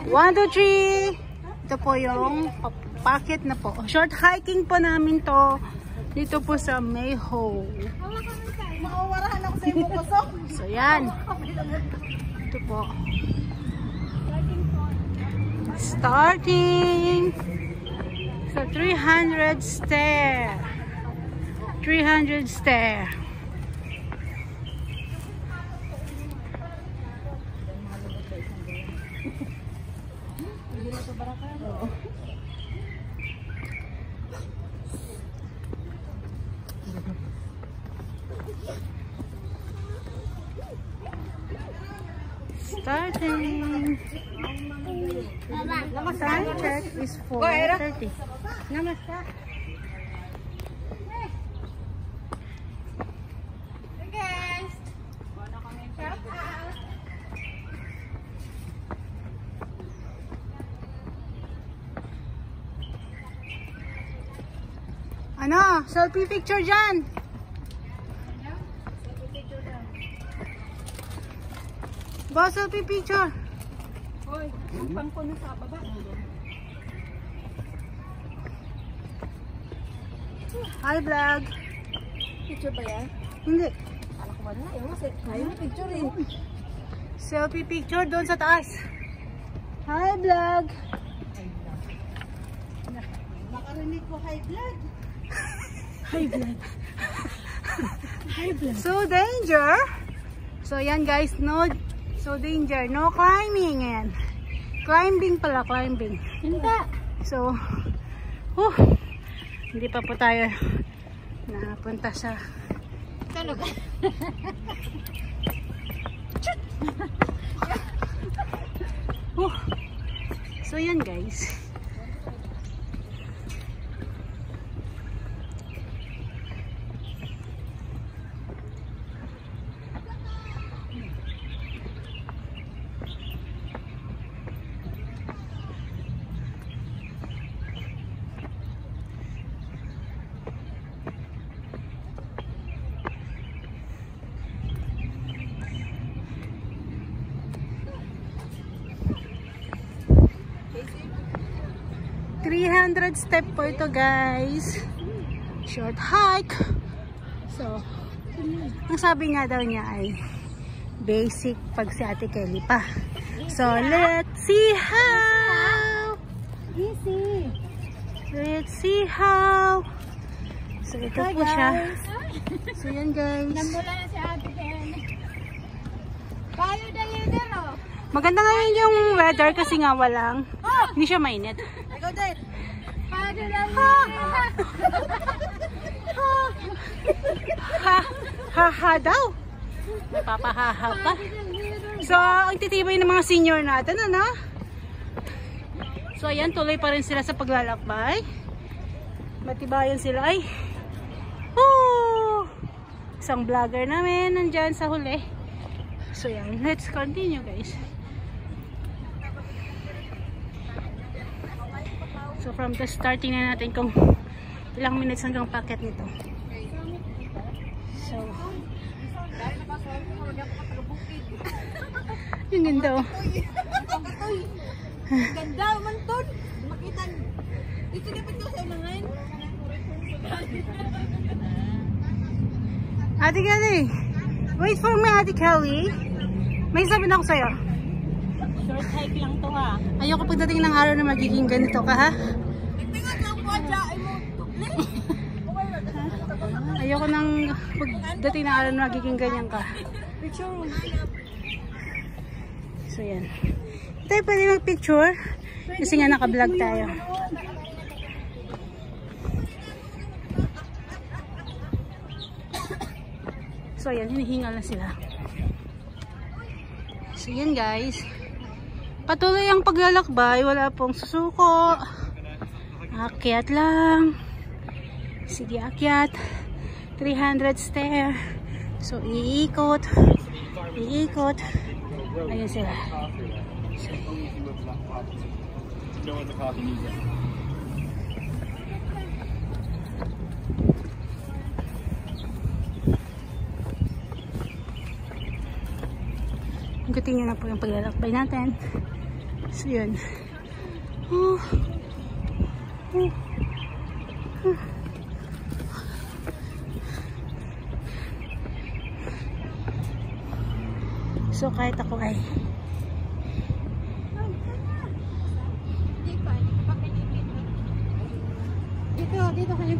1, 2, 3. Ito po yung packet na po. Short hiking po namin to. Dito po sa Mayho. So yan. Ito po. Starting. So 300 stair. 300 stair. Starting. Time check is 4:30. Namaste. Ano? Selfie picture dyan. Ba, selfie picture. Hoy, pang ko na sa baba. Hi vlog. Picture ba yan? Hindi. Alam ko ba na? Ayaw picture eh. Selfie picture doon sa taas. Hi vlog. Nakarinig ko hi vlog. Hi vlog. Hi vlog. So danger. So yan guys, no. So danger, no climbing yan. Climbing pala, climbing. Hindi. So, hindi pa po tayo napunta sa lugar. So yan guys. Step po ito guys. Short hike. So, ang sabi nga daw niya ay basic pag si Ate Kelly pa. So, let's see how. Easy. Let's see how. So, ito po siya. So, yan guys. Namula na si Ate Kelly. Kayo dalider oh. Maganda ngayon yung weather kasi nga walang. Hindi siya mainit. Ikaw din. Ha daw. Napapahaha pa. So, ang titibay ng mga senior natin, ano? So, ayan, tuloy pa rin sila sa paglalakbay. Matibayan sila ay. Isang vlogger namin nandyan sa huli. So, yan. Let's continue, guys. So from the starting na natin kung ilang minutes hanggang packet nito. So yung ganda oh. Ganda man ton. Makita. Ito dapat ko sa ngayon. Ate Kelly. Wait for me, Ate Kelly. May sabi na ako sa'yo. Short hike lang to ha. Ayoko pagdating ng araw na magiging ganito ka ha. Tingnan lang po dyan mo. Ayoko nang pagdating ng araw na magiging ganyan ka. Picture. So yan. Tayo pwede mag-picture. Kasi nga naka-vlog tayo. So yan, hinihingal na sila. So yan guys. Patuloy ang paglalakbay, wala pong susuko. Akyat lang. Sige, akyat. 300 stair. So, iikot. Iikot. Ayun sila. Ang continue na po yung paglalakbay natin. So yun. Oh. Oh. Oh. So kahit ako ay dito kayo.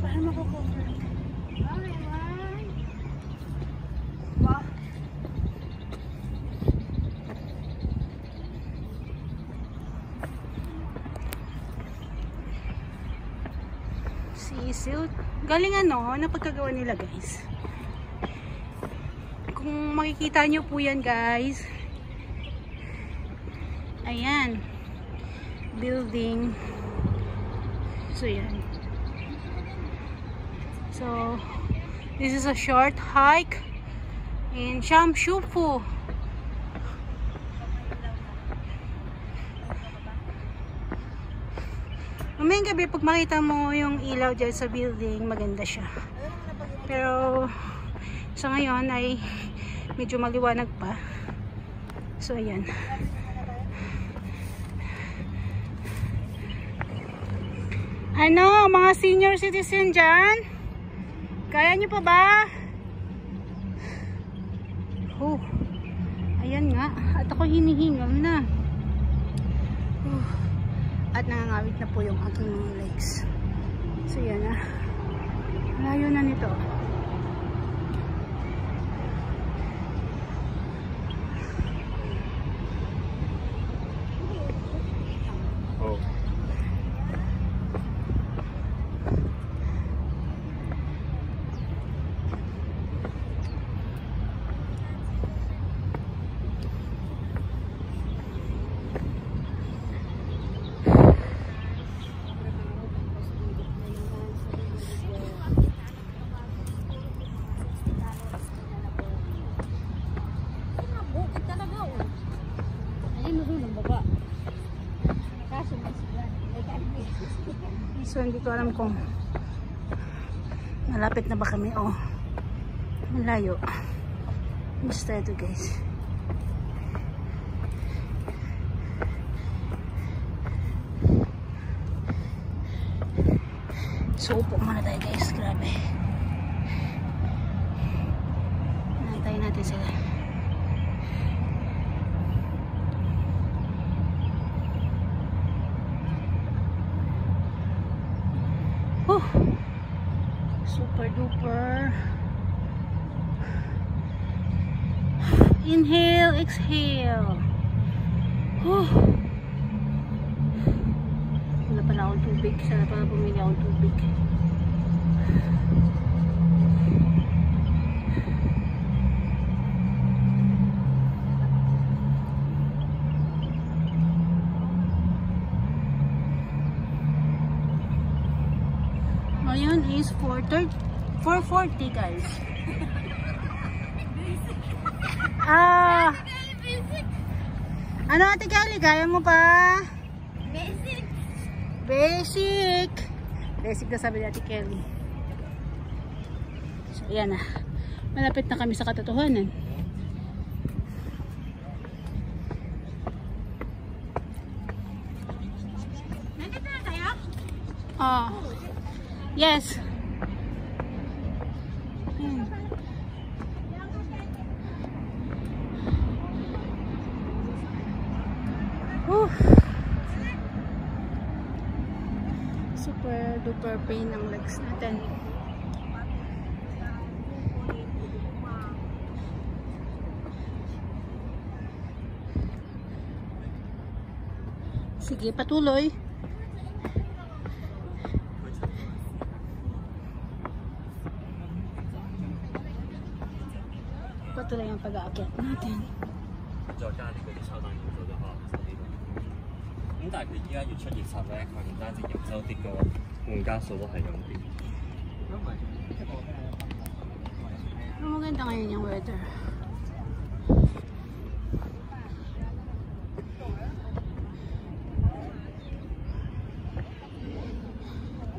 Paano mako-cover? Sisil. Galing na pagkagawa nila guys. Kung makikita nyo po yan guys. Ayan. Building. So yan. So this is a short hike in Shamshufu. Mamayang gabi pag makita mo yung ilaw dyan sa building, maganda siya. Pero sa ngayon ay medyo maliwanag pa. So ayan. Ano, mga senior citizen dyan? Kaya nyo pa ba? Oh, ayan nga. At ako hinihingal na. At nangangawit na po yung aking mga legs. So yan na. Layo na nito. Oh. So hindi ko alam kung malapit na ba kami o malayo. Basta ito guys. So upo muna tayo guys. Grabe. Nantayin natin sila. Super duper. Inhale, exhale. Wala pala akong tubig. Sana pala bumili akong tubig. Ngayon is 4:40 guys. Ano Ate Kelly? Kaya mo pa? Basic. Basic. Basic na sabi ni Ate Kelly. So yan na. Malapit na kami sa katotohanan. Nandito na tayo? Yes. Super duper pain ang legs natin. Sige, patuloy. Patuloy ang pag-aakyat natin. 再加呢個啲抽單要做得可能手啲咯。咁但係佢依家月出月插咧，佢唔單止營收跌嘅喎，換家數都係咁跌。 Pero maganda ngayon yung weather.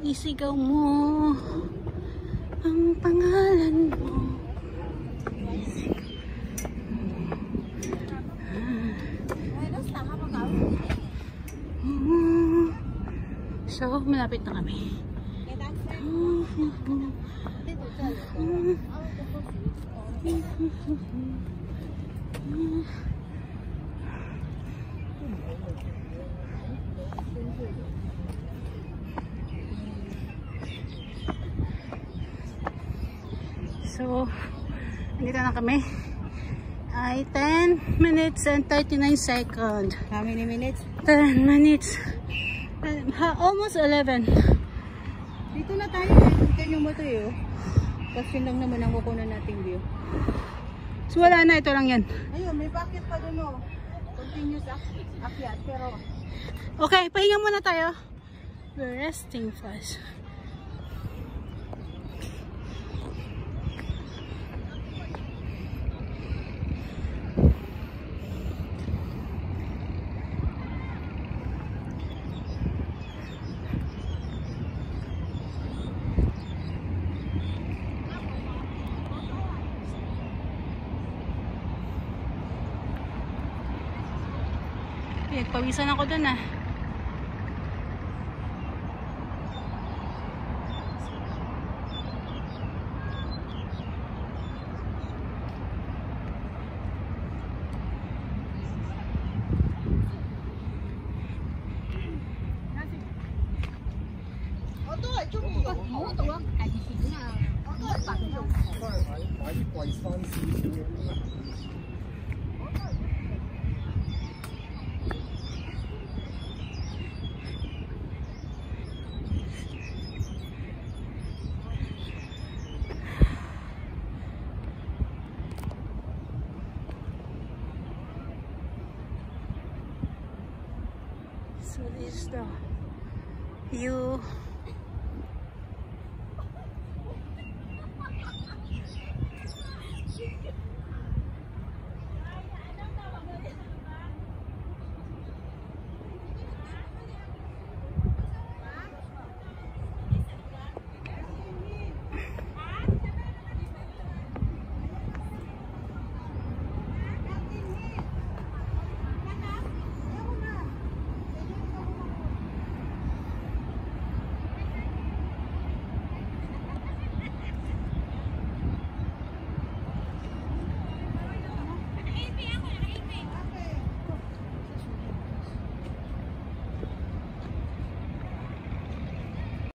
isigaw mo ang pangalan mo. So, malapit na kami. So, dito na kami. Ay, 10 minutes and 39 seconds. How many minutes? 10 minutes. Almost 11. Dito na tayo. Tingnan mo ito yun. Kasi lang naman ang kukunan nating view. So, wala na. Ito lang yan. Ayun, may bucket pa dun oh. Continuous akyat. Pero, Okay, pahinga muna tayo. We're resting first. Pawisan ako dun ah. So this is the view